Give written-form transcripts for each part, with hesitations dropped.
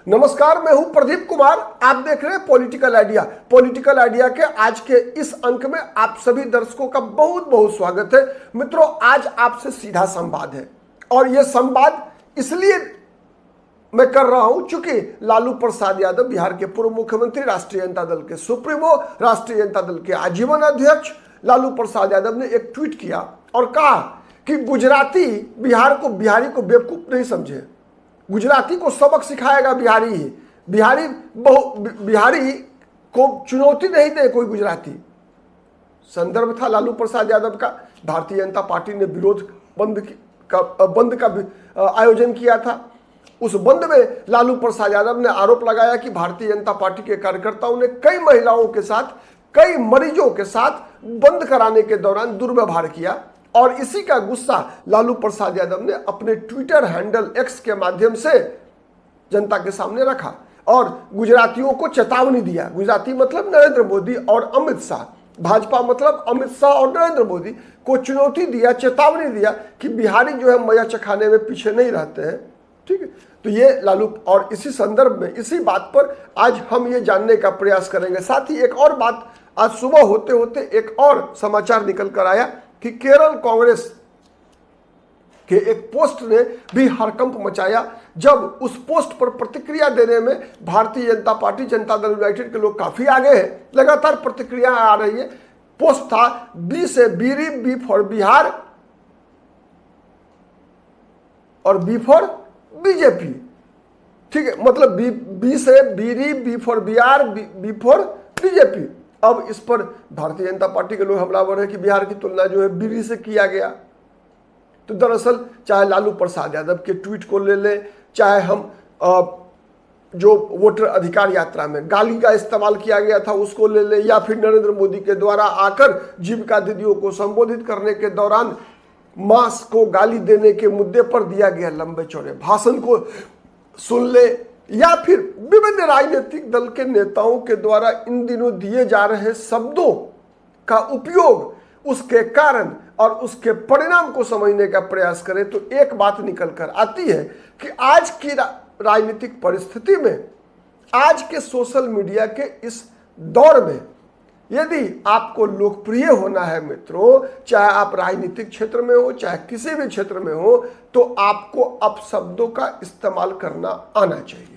नमस्कार, मैं हूं प्रदीप कुमार। आप देख रहे हैं पॉलिटिकल आइडिया। पॉलिटिकल आइडिया के आज के इस अंक में आप सभी दर्शकों का बहुत बहुत स्वागत है। मित्रों, आज आपसे सीधा संवाद है और यह संवाद इसलिए मैं कर रहा हूं चूंकि लालू प्रसाद यादव बिहार के पूर्व मुख्यमंत्री, राष्ट्रीय जनता दल के सुप्रीमो, राष्ट्रीय जनता दल के आजीवन अध्यक्ष लालू प्रसाद यादव ने एक ट्वीट किया और कहा कि गुजराती बिहारी को बेवकूफ नहीं समझे, गुजराती को सबक सिखाएगा बिहारी ही। बिहारी को चुनौती नहीं दे कोई गुजराती। संदर्भ था लालू प्रसाद यादव का। भारतीय जनता पार्टी ने विरोध बंद का आयोजन किया था। उस बंद में लालू प्रसाद यादव ने आरोप लगाया कि भारतीय जनता पार्टी के कार्यकर्ताओं ने कई महिलाओं के साथ, कई मरीजों के साथ बंद कराने के दौरान दुर्व्यवहार किया और इसी का गुस्सा लालू प्रसाद यादव ने अपने ट्विटर हैंडल एक्स के माध्यम से जनता के सामने रखा और गुजरातियों को चेतावनी दिया। गुजराती मतलब नरेंद्र मोदी और अमित शाह, भाजपा मतलब अमित शाह और नरेंद्र मोदी को चुनौती दिया, चेतावनी दिया कि बिहारी जो है मजा चखाने में पीछे नहीं रहते हैं। ठीक है, तो ये लालू, और इसी संदर्भ में, इसी बात पर आज हम ये जानने का प्रयास करेंगे। साथ ही एक और बात, आज सुबह होते होते एक और समाचार निकल कर आया कि केरल कांग्रेस के एक पोस्ट ने भी हड़कंप मचाया। जब उस पोस्ट पर प्रतिक्रिया देने में भारतीय जनता पार्टी, जनता दल यूनाइटेड के लोग काफी आगे हैं, लगातार प्रतिक्रिया आ रही है। पोस्ट था बी से बीरी, बी फॉर बिहार और बी फॉर बीजेपी। ठीक है, मतलब बी से बीरी, B for Bihar, B for BJP. अब इस पर भारतीय जनता पार्टी के लोग हमलावर है कि बिहार की तुलना जो है बीरी से किया गया। तो दरअसल चाहे लालू प्रसाद यादव के ट्वीट को ले लें, चाहे हम जो वोटर अधिकार यात्रा में गाली का इस्तेमाल किया गया था उसको ले लें, या फिर नरेंद्र मोदी के द्वारा आकर जीविका दीदियों को संबोधित करने के दौरान मां को गाली देने के मुद्दे पर दिया गया लंबे चौड़े भाषण को सुन ले, या फिर विभिन्न राजनीतिक दल के नेताओं के द्वारा इन दिनों दिए जा रहे शब्दों का उपयोग, उसके कारण और उसके परिणाम को समझने का प्रयास करें तो एक बात निकल कर आती है कि आज की राजनीतिक परिस्थिति में, आज के सोशल मीडिया के इस दौर में, यदि आपको लोकप्रिय होना है मित्रों, चाहे आप राजनीतिक क्षेत्र में हो, चाहे किसी भी क्षेत्र में हो, तो आपको अपशब्दों का इस्तेमाल करना आना चाहिए।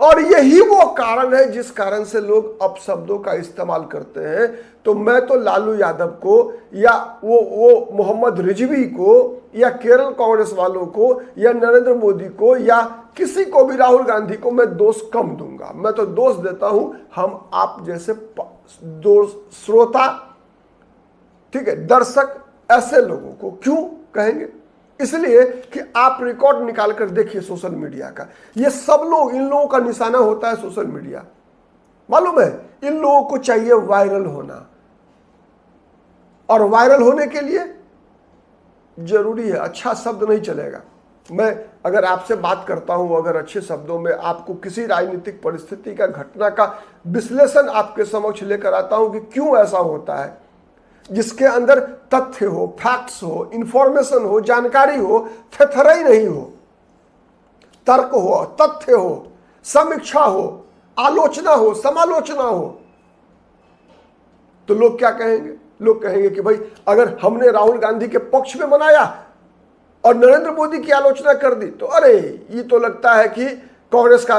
और यही वो कारण है जिस कारण से लोग अपशब्दों का इस्तेमाल करते हैं। तो मैं तो लालू यादव को, या वो मोहम्मद रिजवी को, या केरल कांग्रेस वालों को, या नरेंद्र मोदी को, या किसी को भी, राहुल गांधी को मैं दोष कम दूंगा। मैं तो दोष देता हूं हम आप जैसे श्रोता, ठीक है, दर्शक, ऐसे लोगों को। क्यों कहेंगे? इसलिए कि आप रिकॉर्ड निकाल कर देखिए सोशल मीडिया का। ये सब लोग, इन लोगों का निशाना होता है सोशल मीडिया। मालूम है, इन लोगों को चाहिए वायरल होना, और वायरल होने के लिए जरूरी है अच्छा शब्द नहीं चलेगा। मैं अगर आपसे बात करता हूं, अगर अच्छे शब्दों में आपको किसी राजनीतिक परिस्थिति का, घटना का विश्लेषण आपके समक्ष लेकर आता हूं कि क्यों ऐसा होता है, जिसके अंदर तथ्य हो, फैक्ट्स हो, इंफॉर्मेशन हो, जानकारी हो, थेथराई नहीं हो, तर्क हो, तथ्य हो, समीक्षा हो, आलोचना हो, समालोचना हो, तो लोग क्या कहेंगे? लोग कहेंगे कि भाई अगर हमने राहुल गांधी के पक्ष में मनाया और नरेंद्र मोदी की आलोचना कर दी तो अरे ये तो लगता है कि कांग्रेस का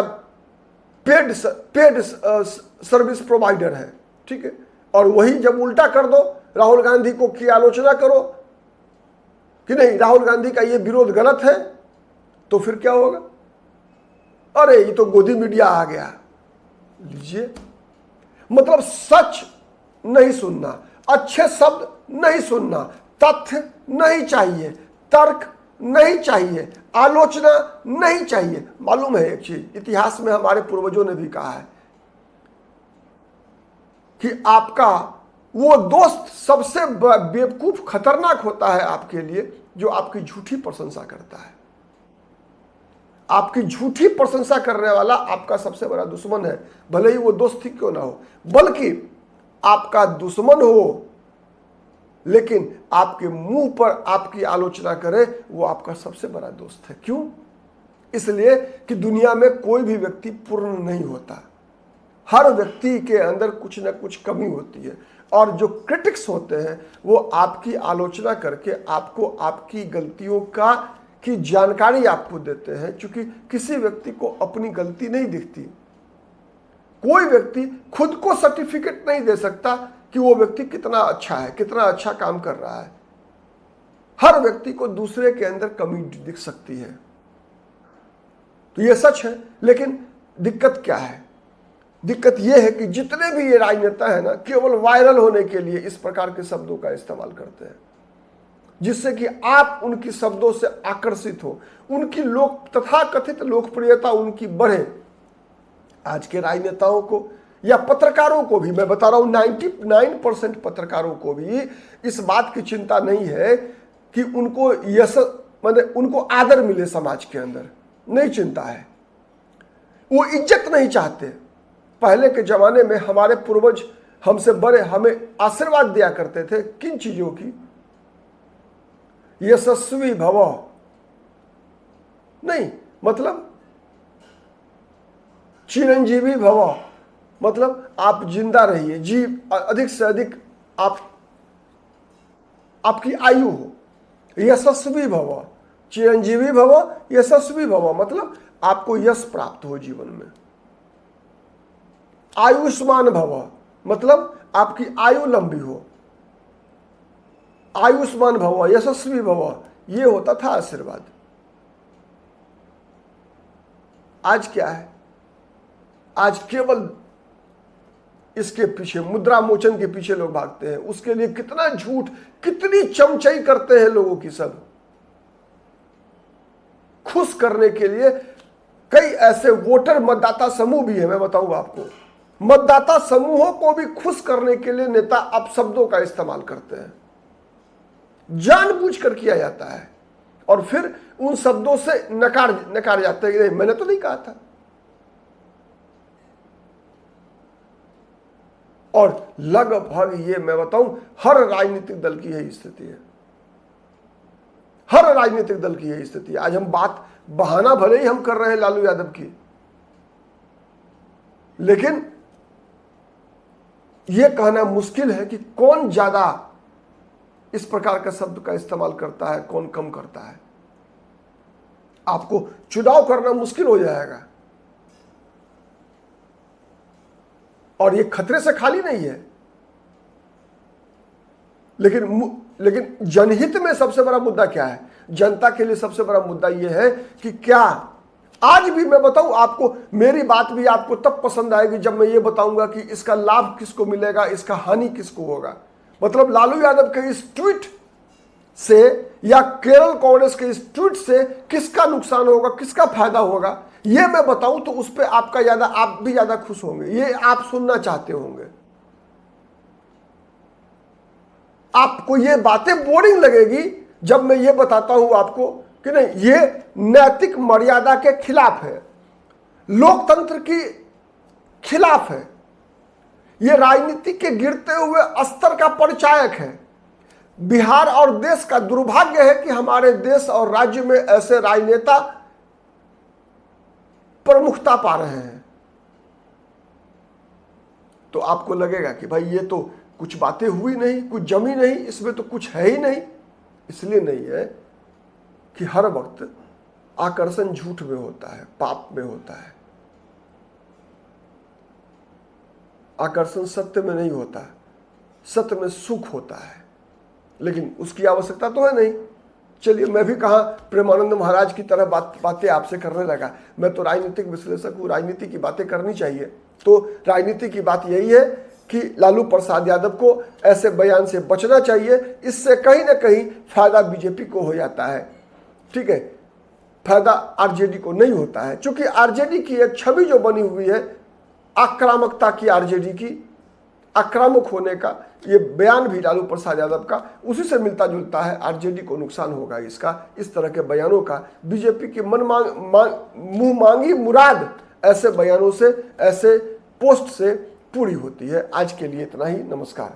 पेड सर्विस प्रोवाइडर है। ठीक है, और वही जब उल्टा कर दो, राहुल गांधी को की आलोचना करो कि नहीं राहुल गांधी का ये विरोध गलत है, तो फिर क्या होगा? अरे ये तो गोदी मीडिया आ गया। लीजिए, मतलब सच नहीं सुनना, अच्छे शब्द नहीं सुनना, तथ्य नहीं चाहिए, तर्क नहीं चाहिए, आलोचना नहीं चाहिए। मालूम है एक चीज, इतिहास में हमारे पूर्वजों ने भी कहा है कि आपका वो दोस्त सबसे बेवकूफ, खतरनाक होता है आपके लिए जो आपकी झूठी प्रशंसा करता है। आपकी झूठी प्रशंसा करने वाला आपका सबसे बड़ा दुश्मन है, भले ही वो दोस्त ही क्यों ना हो। बल्कि आपका दुश्मन हो लेकिन आपके मुंह पर आपकी आलोचना करे, वो आपका सबसे बड़ा दोस्त है। क्यों? इसलिए कि दुनिया में कोई भी व्यक्ति पूर्ण नहीं होता, हर व्यक्ति के अंदर कुछ ना कुछ कमी होती है। और जो क्रिटिक्स होते हैं वो आपकी आलोचना करके आपको आपकी गलतियों की जानकारी आपको देते हैं, क्योंकि किसी व्यक्ति को अपनी गलती नहीं दिखती। कोई व्यक्ति खुद को सर्टिफिकेट नहीं दे सकता कि वो व्यक्ति कितना अच्छा है, कितना अच्छा काम कर रहा है। हर व्यक्ति को दूसरे के अंदर कमी दिख सकती है, तो ये सच है। लेकिन दिक्कत क्या है? दिक्कत यह है कि जितने भी ये राजनेता है ना, केवल वायरल होने के लिए इस प्रकार के शब्दों का इस्तेमाल करते हैं, जिससे कि आप उनकी शब्दों से आकर्षित हो, उनकी तथाकथित लोकप्रियता उनकी बढ़े। आज के राजनेताओं को या पत्रकारों को भी मैं बता रहा हूं, 99% पत्रकारों को भी इस बात की चिंता नहीं है कि उनको उनको आदर मिले समाज के अंदर, नहीं चिंता है। वो इज्जत नहीं चाहते। पहले के जमाने में हमारे पूर्वज हमसे बड़े हमें आशीर्वाद दिया करते थे, किन चीजों की? यशस्वी भव, नहीं मतलब चिरंजीवी भव, मतलब आप जिंदा रहिए, जी अधिक से अधिक आपकी आयु हो। यशस्वी भव, चिरंजीवी भव, यशस्वी भव, मतलब आपको यश प्राप्त हो जीवन में। आयुष्मान भव, मतलब आपकी आयु लंबी हो। आयुष्मान भव, यशस्वी भव, ये होता था आशीर्वाद। आज क्या है? आज केवल इसके पीछे, मुद्रा मोचन के पीछे लोग भागते हैं। उसके लिए कितना झूठ, कितनी चमचई करते हैं लोगों की। सब खुश करने के लिए कई ऐसे वोटर मतदाता समूह भी है। मैं बताऊंगा आपको, मतदाता समूहों को भी खुश करने के लिए नेता अब शब्दों का इस्तेमाल करते हैं, जानबूझकर किया जाता है, और फिर उन शब्दों से नकार जाते हैं कि नहीं, मैंने तो नहीं कहा था। और लगभग ये मैं बताऊं, हर राजनीतिक दल की यही स्थिति है। हर राजनीतिक दल की यही स्थिति है। आज हम बात बहाना भले ही हम कर रहे हैं लालू यादव की, लेकिन यह कहना मुश्किल है कि कौन ज्यादा इस प्रकार का शब्द का इस्तेमाल करता है, कौन कम करता है। आपको चुनाव करना मुश्किल हो जाएगा। और ये खतरे से खाली नहीं है, लेकिन जनहित में सबसे बड़ा मुद्दा क्या है? जनता के लिए सबसे बड़ा मुद्दा यह है कि क्या आज भी मैं बताऊं आपको, मेरी बात भी आपको तब पसंद आएगी जब मैं ये बताऊंगा कि इसका लाभ किसको मिलेगा, इसका हानि किसको होगा। मतलब लालू यादव के इस ट्वीट से या केरल कांग्रेस के इस ट्वीट से किसका नुकसान होगा, किसका फायदा होगा, ये मैं बताऊं तो उस पर आप भी ज्यादा खुश होंगे। ये आप सुनना चाहते होंगे। आपको ये बातें बोरिंग लगेगी जब मैं ये बताता हूं आपको कि नहीं, ये नैतिक मर्यादा के खिलाफ है, लोकतंत्र की खिलाफ है, ये राजनीति के गिरते हुए स्तर का परिचायक है। बिहार और देश का दुर्भाग्य है कि हमारे देश और राज्य में ऐसे राजनेता प्रमुखता पा रहे हैं। तो आपको लगेगा कि भाई ये तो कुछ बातें हुई नहीं, कुछ जमी नहीं, इसमें तो कुछ है ही नहीं। इसलिए नहीं है कि हर वक्त आकर्षण झूठ में होता है, पाप में होता है। आकर्षण सत्य में नहीं होता, सत्य में सुख होता है, लेकिन उसकी आवश्यकता तो है नहीं। चलिए, मैं भी कहा प्रेमानंद महाराज की तरह बातें आपसे करने लगा। मैं तो राजनीतिक विश्लेषक हूँ, राजनीति की बातें करनी चाहिए। तो राजनीति की बात यही है कि लालू प्रसाद यादव को ऐसे बयान से बचना चाहिए। इससे कहीं ना कहीं फायदा बीजेपी को हो जाता है, ठीक है, फायदा आरजेडी को नहीं होता है। क्योंकि आरजेडी की एक छवि जो बनी हुई है आक्रामकता की, आरजेडी की आक्रामक होने का, ये बयान भी लालू प्रसाद यादव का उसी से मिलता जुलता है। आरजेडी को नुकसान होगा इसका, इस तरह के बयानों का। बीजेपी की मुंह मांगी मुराद ऐसे बयानों से, ऐसे पोस्ट से पूरी होती है। आज के लिए इतना ही, नमस्कार।